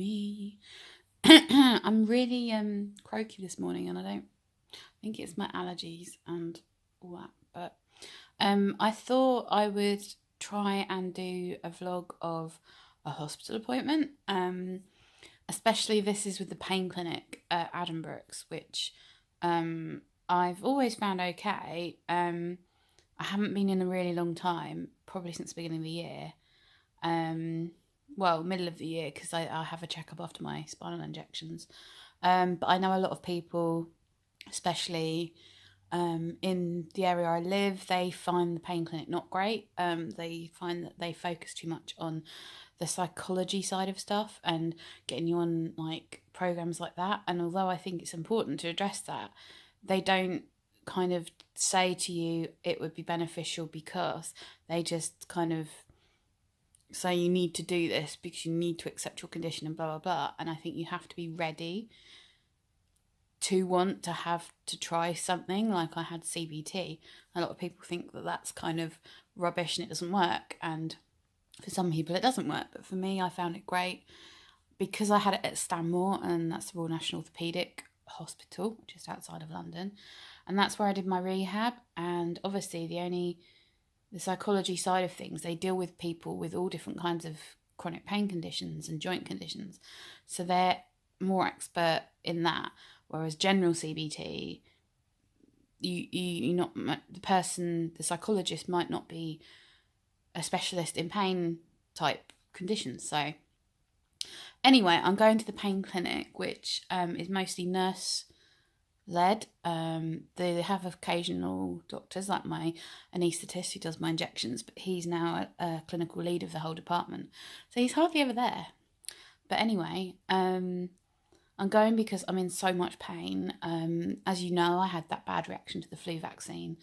me. I'm really croaky this morning, and I don't think it's my allergies and all that. But I thought I would try and do a vlog of a hospital appointment. Especially this is with the pain clinic at Addenbrooke's, which I've always found okay. I haven't been in a really long time, probably since the beginning of the year. Well, middle of the year, because I have a checkup after my spinal injections. But I know a lot of people, especially in the area I live, they find the pain clinic not great. They find that they focus too much on the psychology side of stuff and getting you on like programs like that. And although I think it's important to address that, they don't kind of say to you it would be beneficial, because they just kind of say you need to do this because you need to accept your condition and blah blah blah. And I think you have to be ready to want to have to try something. Like I had CBT. A lot of people think that that's kind of rubbish and it doesn't work, and for some people it doesn't work, but for me I found it great because I had it at Stanmore, and that's the Royal National Orthopaedic Hospital just outside of London, and that's where I did my rehab. And obviously the psychology side of things, they deal with people with all different kinds of chronic pain conditions and joint conditions, so they're more expert in that. Whereas general CBT, you not the psychologist might not be a specialist in pain type conditions. So anyway, I'm going to the pain clinic, which is mostly nurse led. They have occasional doctors, like my anaesthetist who does my injections, but he's now a clinical lead of the whole department, so he's hardly ever there. But anyway, I'm going because I'm in so much pain. As you know, I had that bad reaction to the flu vaccine.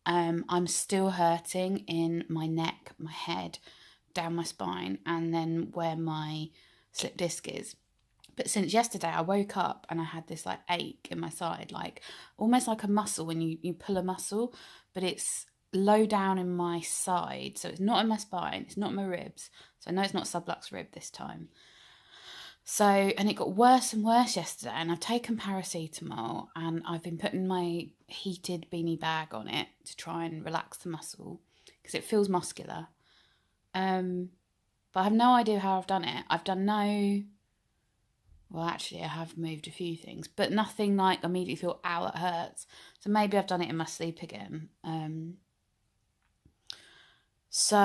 I'm still hurting in my neck, my head, down my spine, and then where my slip disc is. But since yesterday, I woke up and I had this like ache in my side, like almost like a muscle when you pull a muscle, but it's low down in my side. So it's not in my spine, it's not in my ribs. So I know it's not sublux rib this time. So, and it got worse and worse yesterday, and I've taken paracetamol and I've been putting my heated beanie bag on it to try and relax the muscle because it feels muscular. But I have no idea how I've done it. I've done well, actually I have moved a few things, but nothing like immediately feel, ow, it hurts. So maybe I've done it in my sleep again. So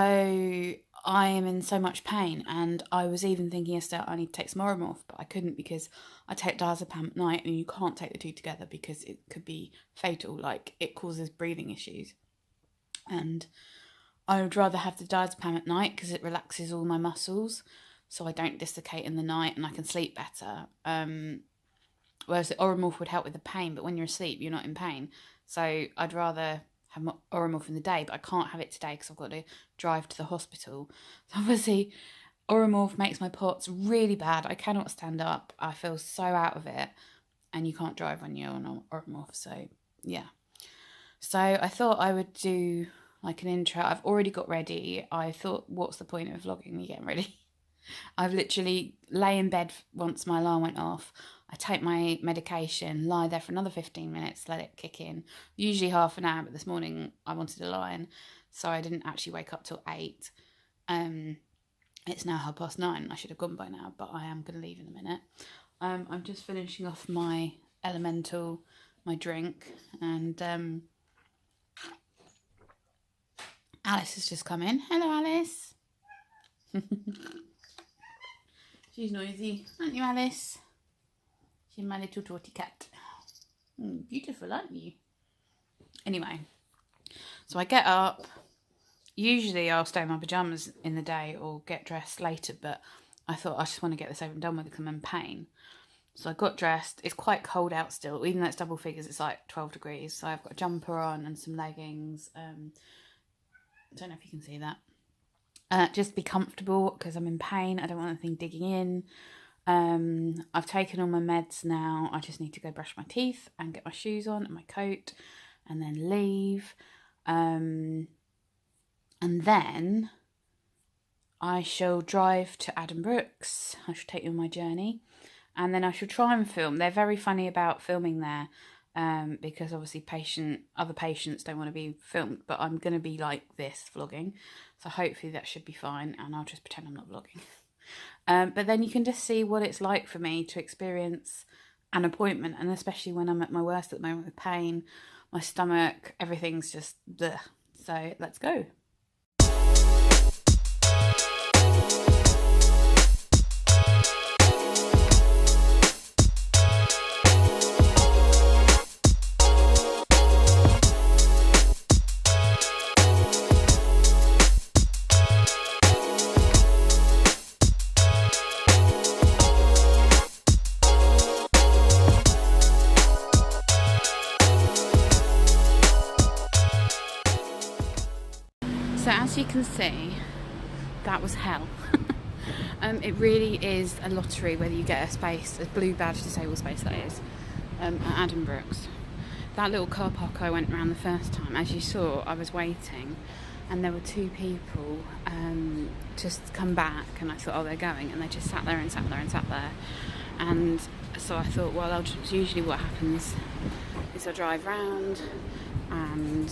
I am in so much pain, and I was even thinking yesterday I need to take some Oromorph, but I couldn't because I take diazepam at night, and you can't take the two together because it could be fatal. Like, it causes breathing issues, and I would rather have the diazepam at night because it relaxes all my muscles, so I don't dislocate in the night and I can sleep better. Whereas the Oromorph would help with the pain, but when you're asleep, you're not in pain. So I'd rather have my Oromorph in the day, but I can't have it today because I've got to drive to the hospital. So obviously, Oromorph makes my POTS really bad. I cannot stand up. I feel so out of it, and you can't drive when you're on Oromorph. So yeah. So I thought I would do like an intro. I've already got ready. I thought, what's the point of vlogging me getting ready? I've literally lay in bed once my alarm went off. I take my medication, lie there for another 15 minutes, let it kick in. Usually half an hour, but this morning I wanted to lie in, so I didn't actually wake up till 8. It's now 9:30. I should have gone by now, but I am going to leave in a minute. I'm just finishing off my elemental, my drink, and Alice has just come in. Hello, Alice. She's noisy, aren't you, Alice? She's my little torty cat. Beautiful, aren't you? Anyway, so I get up. Usually I'll stay in my pyjamas in the day or get dressed later, but I thought I just want to get this over and done with because I'm in pain. So I got dressed. It's quite cold out still, even though it's double figures, it's like 12 degrees. So I've got a jumper on and some leggings. I don't know if you can see that. Just be comfortable because I'm in pain. I don't want anything digging in. I've taken all my meds now. I just need to go brush my teeth and get my shoes on and my coat and then leave. And then I shall drive to Addenbrooke's. I shall take you on my journey, and then I shall try and film. They're very funny about filming there, because obviously other patients don't want to be filmed, but I'm going to be like this vlogging, so hopefully that should be fine, and I'll just pretend I'm not vlogging. But then you can just see what it's like for me to experience an appointment, and especially when I'm at my worst at the moment with pain, my stomach, everything's just bleh. So let's go. So as you can see, that was hell. It really is a lottery whether you get a space, a blue badge disabled space that is, at Addenbrooke's. That little car park I went around the first time, as you saw, I was waiting and there were two people just come back, and I thought, oh, they're going, and they just sat there and sat there and sat there. And so I thought, well, usually what happens is I drive round, and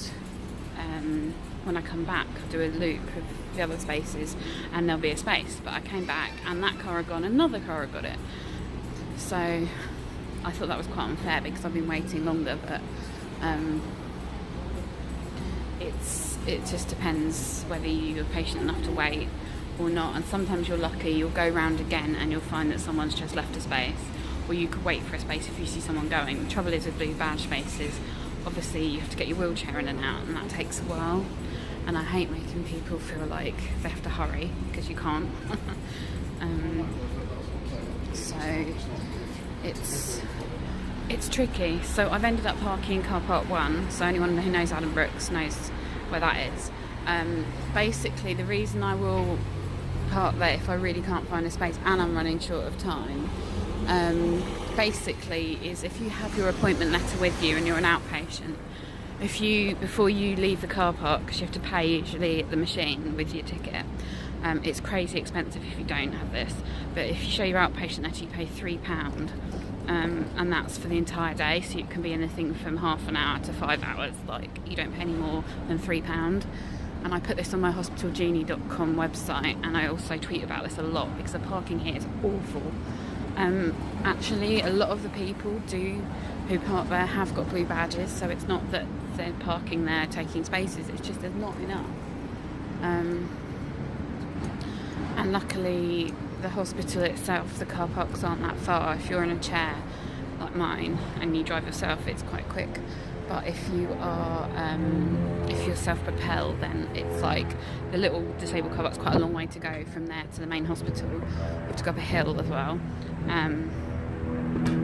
when I come back I'll do a loop of the other spaces and there'll be a space. But I came back and that car had gone, another car had got it. So I thought that was quite unfair because I've been waiting longer, but it just depends whether you're patient enough to wait or not. And sometimes you're lucky, you'll go round again and you'll find that someone's just left a space, or you could wait for a space if you see someone going. The trouble is with blue badge spaces, obviously you have to get your wheelchair in and out, and that takes a while, and I hate making people feel like they have to hurry because you can't. So it's tricky. So I've ended up parking in car park 1, so anyone who knows Addenbrooke's knows where that is. Basically the reason I will park there if I really can't find a space and I'm running short of time, basically is if you have your appointment letter with you and you're an outpatient, before you leave the car park, because you have to pay usually at the machine with your ticket, it's crazy expensive if you don't have this, but if you show your outpatient letter you pay £3, and that's for the entire day, so it can be anything from half an hour to 5 hours. Like, you don't pay any more than £3. And I put this on my hospitalgenie.com website, and I also tweet about this a lot because the parking here is awful. Actually, a lot of the people who park there have got blue badges, so it's not that they're parking there taking spaces, it's just there's not enough. And luckily the hospital itself, the car parks aren't that far. If you're in a chair like mine and you drive yourself, it's quite quick. But if you're self-propelled, then it's like the little disabled car park's quite a long way to go from there to the main hospital. You have to go up a hill as well.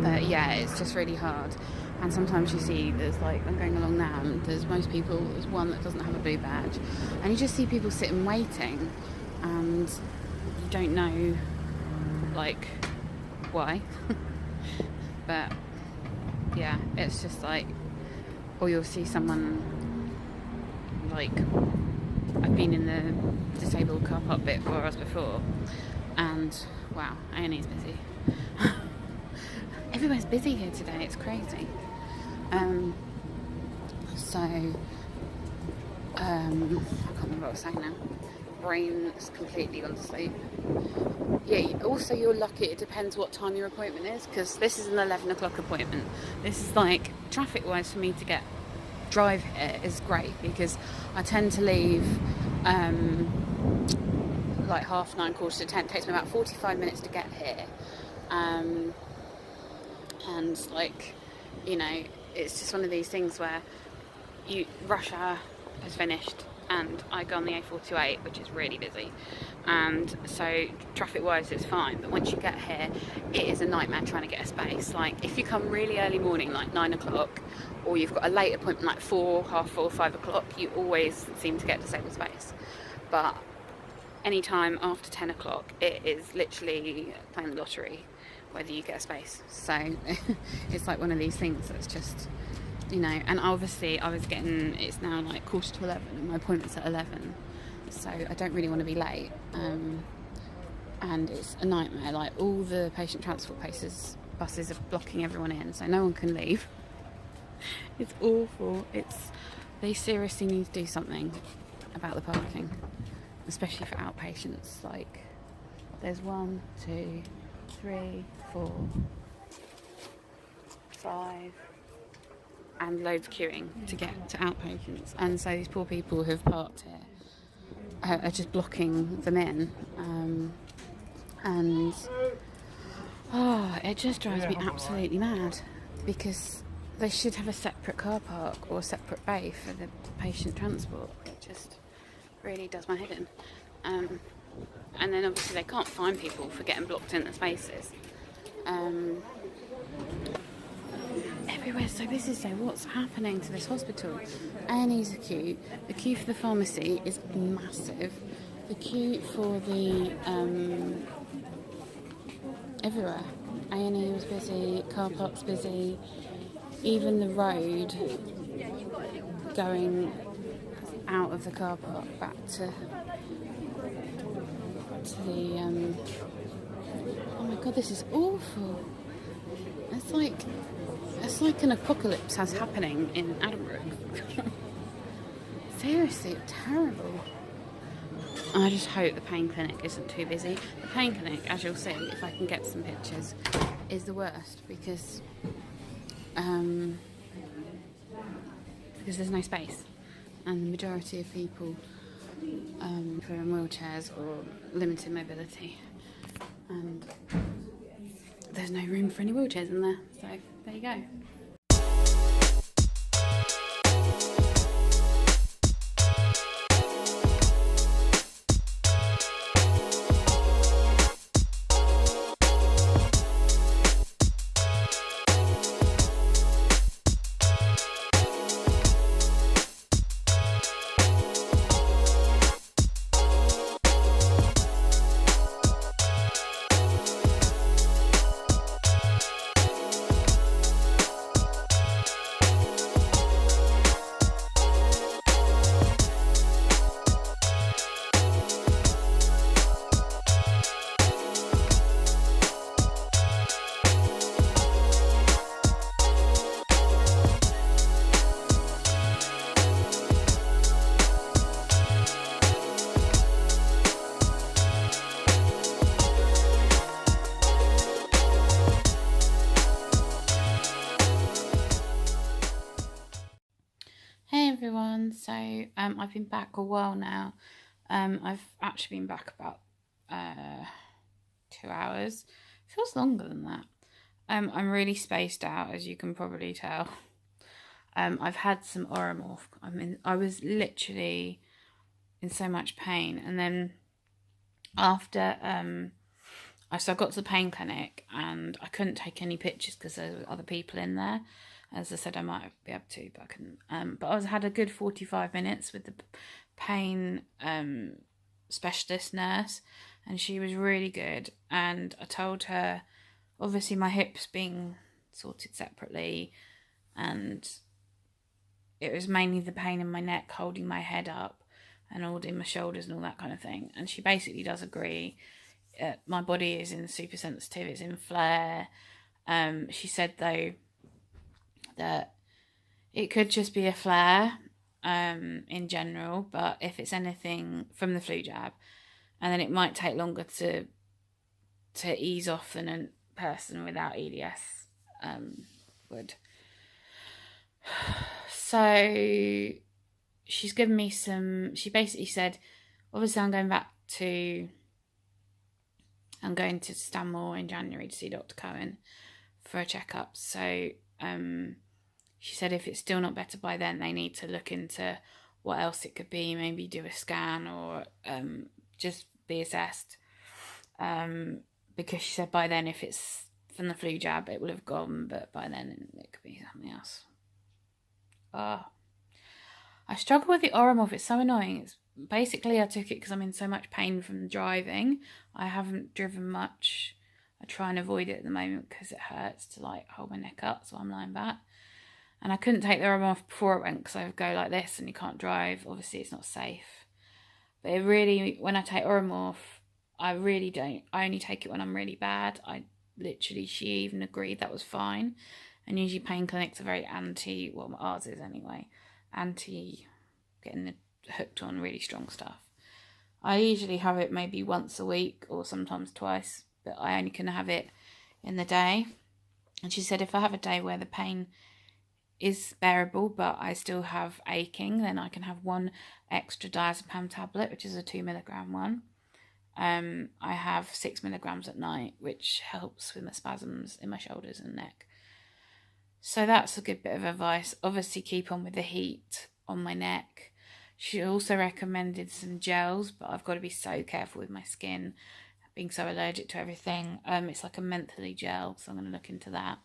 But yeah, it's just really hard. And sometimes you see there's, like, I'm going along now, and there's one that doesn't have a blue badge, and you just see people sitting waiting, and you don't know, like, why. But yeah, it's just like, or you'll see someone, like, I've been in the disabled car park bit where I was before, and wow, A&E's busy. Everywhere's busy here today, it's crazy. I can't remember what I was saying now. Brain is completely gone to sleep. Yeah, also you're lucky, it depends what time your appointment is, because this is an 11 o'clock appointment. This is like, traffic wise for me to drive here is great, because I tend to leave like 9:30, 10:15. It takes me about 45 minutes to get here, and like, you know, it's just one of these things where rush hour has finished and I go on the A428, which is really busy, and so traffic wise it's fine, but once you get here it is a nightmare trying to get a space. Like, if you come really early morning, like 9 o'clock, or you've got a late appointment like 4, half 4, 5 o'clock, you always seem to get disabled space. But any time after 10 o'clock it is literally playing the lottery whether you get a space. So it's like one of these things that's just, you know. And obviously it's now like 10:45 and my appointment's at 11, so I don't really want to be late. And it's a nightmare. Like, all the patient transport buses are blocking everyone in, so no one can leave. It's awful. They seriously need to do something about the parking, especially for outpatients. Like, there's 1, 2, 3, 4, 5, and loads queuing to get to outpatients. And so these poor people who've parked here are just blocking them in. And it just drives me absolutely mad, because they should have a separate car park or a separate bay for the patient transport. It just really does my head in. And then obviously they can't fine people for getting blocked in the spaces. Everywhere so busy. So what's happening to this hospital? A&E's a queue. The queue for the pharmacy is massive. The queue for the everywhere. A&E was busy. Car park's busy. Even the road going out of the car park back to the oh my god, this is awful. It's like an apocalypse has happening in Addenbrooke. Seriously, terrible. I just hope the pain clinic isn't too busy. The pain clinic, as you'll see if I can get some pictures, is the worst, because there's no space, and the majority of people are in wheelchairs or limited mobility, and there's no room for any wheelchairs in there, so there you go. Hey everyone, so I've been back a while now. I've actually been back about 2 hours. Feels longer than that. I'm really spaced out, as you can probably tell. I've had some Oromorph. I was literally in so much pain, and then after I got to the pain clinic and I couldn't take any pictures because there were other people in there. As I said, I might be able to, but I couldn't. But I had a good 45 minutes with the pain specialist nurse, and she was really good. And I told her, obviously my hip's being sorted separately, and it was mainly the pain in my neck holding my head up and holding my shoulders and all that kind of thing. And she basically does agree. My body is in super sensitive, it's in flare. She said though that it could just be a flare in general, but if it's anything from the flu jab, and then it might take longer to ease off than a person without EDS would. So she's given me she basically said, obviously I'm going to Stanmore in January to see Dr. Cohen for a checkup. So she said if it's still not better by then, they need to look into what else it could be, maybe do a scan or just be assessed. Because she said by then, if it's from the flu jab, it will have gone, but by then it could be something else. I struggle with the Oromorph. It's so annoying. Basically, I took it because I'm in so much pain from driving. I haven't driven much. I try and avoid it at the moment because it hurts to hold my neck up, so I'm lying back. And I couldn't take the Oromorph before it went because I would go like this and you can't drive. Obviously, it's not safe. But it really, when I take Oromorph, I really don't. I only take it when I'm really bad. She even agreed that was fine. And usually pain clinics are very anti, well, ours is anyway, anti getting hooked on really strong stuff. I usually have it maybe once a week or sometimes twice, but I only can have it in the day. And she said if I have a day where the pain is bearable but I still have aching, then I can have one extra diazepam tablet, which is a 2 milligram one. I have 6 milligrams at night, which helps with my spasms in my shoulders and neck. So that's a good bit of advice. Obviously keep on with the heat on my neck. She also recommended some gels, but I've got to be so careful with my skin, being so allergic to everything. It's like a mentholy gel, so I'm going to look into that.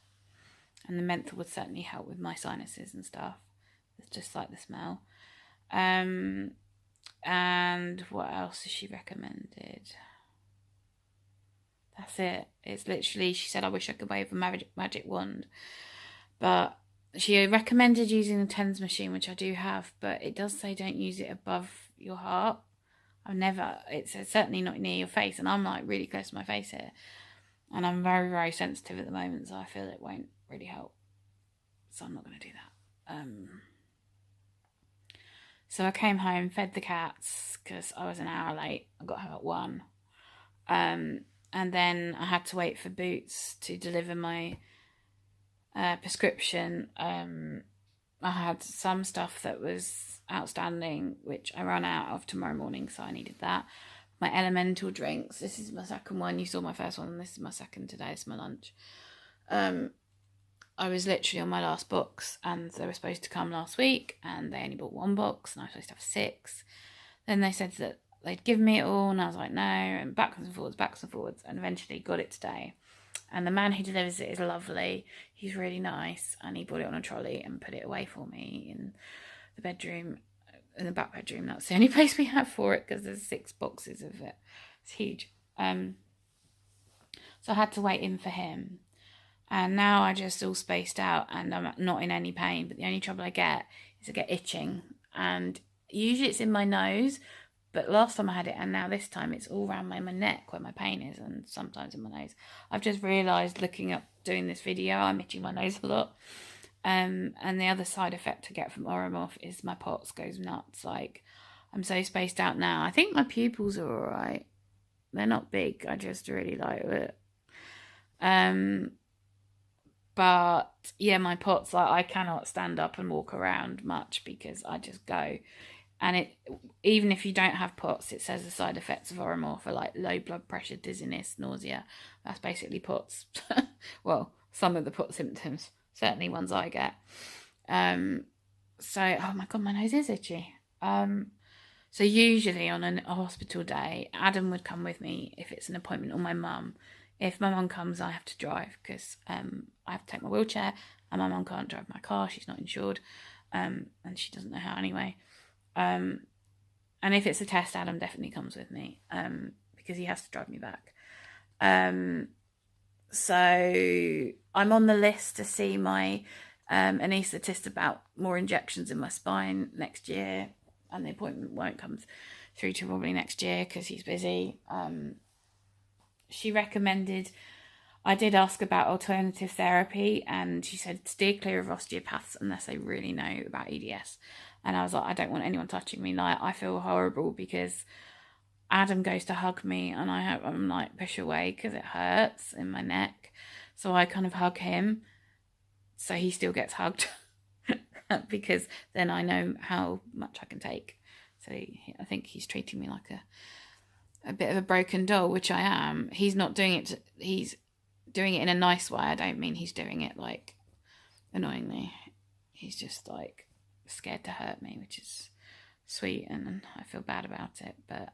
And the menthol would certainly help with my sinuses and stuff. It's just like the smell. And what else has she recommended? That's it. It's literally, she said, I wish I could wave a magic wand. But she recommended using the TENS machine, which I do have, but it does say don't use it above your heart. It's certainly not near your face, and I'm like really close to my face here. And I'm very, very sensitive at the moment, so I feel it won't really help. So I'm not going to do that. So I came home, fed the cats, because I was an hour late. I got home at 1. And then I had to wait for Boots to deliver my prescription. I had some stuff that was outstanding, which I ran out of tomorrow morning, so I needed that. My elemental drinks, this is my second one. You saw my first one, and this is my second today. It's my lunch. I was literally on my last box, and they were supposed to come last week, and they only bought 1 box, and I was supposed to have 6. Then they said that they'd give me it all, and I was like, no, and backwards and forwards, and eventually got it today. And the man who delivers it is lovely. He's really nice, and he brought it on a trolley and put it away for me in the bedroom, in the back bedroom. That's the only place we have for it, because there's 6 boxes of it. It's huge. So I had to wait in for him. And now I just all spaced out, and I'm not in any pain. But the only trouble I get is I get itching. And usually it's in my nose, but last time I had it, and now this time it's all around my neck where my pain is, and sometimes in my nose. I've just realised, looking up, doing this video, I'm itching my nose a lot. And the other side effect I get from Oromorph is my POTS goes nuts. Like, I'm so spaced out now. I think my pupils are alright. They're not big. I just really like it. But yeah, my POTS, like, I cannot stand up and walk around much because I just go. And even if you don't have POTS, it says the side effects of Oromorph are like low blood pressure, dizziness, nausea. That's basically POTS. Well, some of the POTS symptoms, certainly ones I get. So, oh my God, my nose is itchy. So usually on a hospital day, Adam would come with me if it's an appointment, or my mum. If my mum comes, I have to drive, because I have to take my wheelchair, and my mum can't drive my car. She's not insured, and she doesn't know how anyway. And if it's a test, Adam definitely comes with me, because he has to drive me back. So I'm on the list to see my anaesthetist about more injections in my spine next year, and the appointment won't come through to probably next year because he's busy. She recommended, I did ask about alternative therapy, and she said steer clear of osteopaths unless they really know about EDS. And I was like, I don't want anyone touching me. Like, I feel horrible because Adam goes to hug me, and I'm like, push away because it hurts in my neck. So I kind of hug him, so he still gets hugged because then I know how much I can take. So I think he's treating me like a bit of a broken doll, which I am. He's not doing it. He's doing it in a nice way. I don't mean he's doing it like annoyingly. He's just like scared to hurt me, which is sweet, and I feel bad about it. But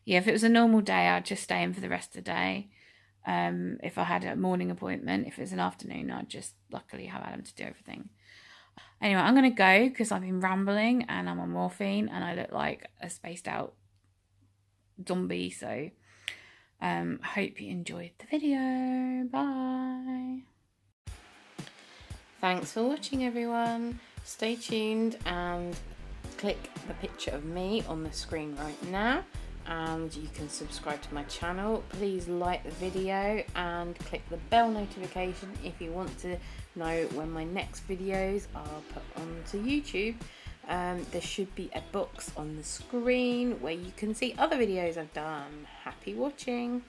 yeah, if it was a normal day, I'd just stay in for the rest of the day. If I had a morning appointment, if it was an afternoon, I'd just luckily have Adam to do everything. Anyway, I'm going to go because I've been rambling and I'm on morphine and I look like a spaced out zombie. So hope you enjoyed the video. Bye. Thanks for watching, everyone. Stay tuned, and click the picture of me on the screen right now, and you can subscribe to my channel. Please like the video and click the bell notification if you want to know when my next videos are put onto YouTube. There should be a box on the screen where you can see other videos I've done. Happy watching!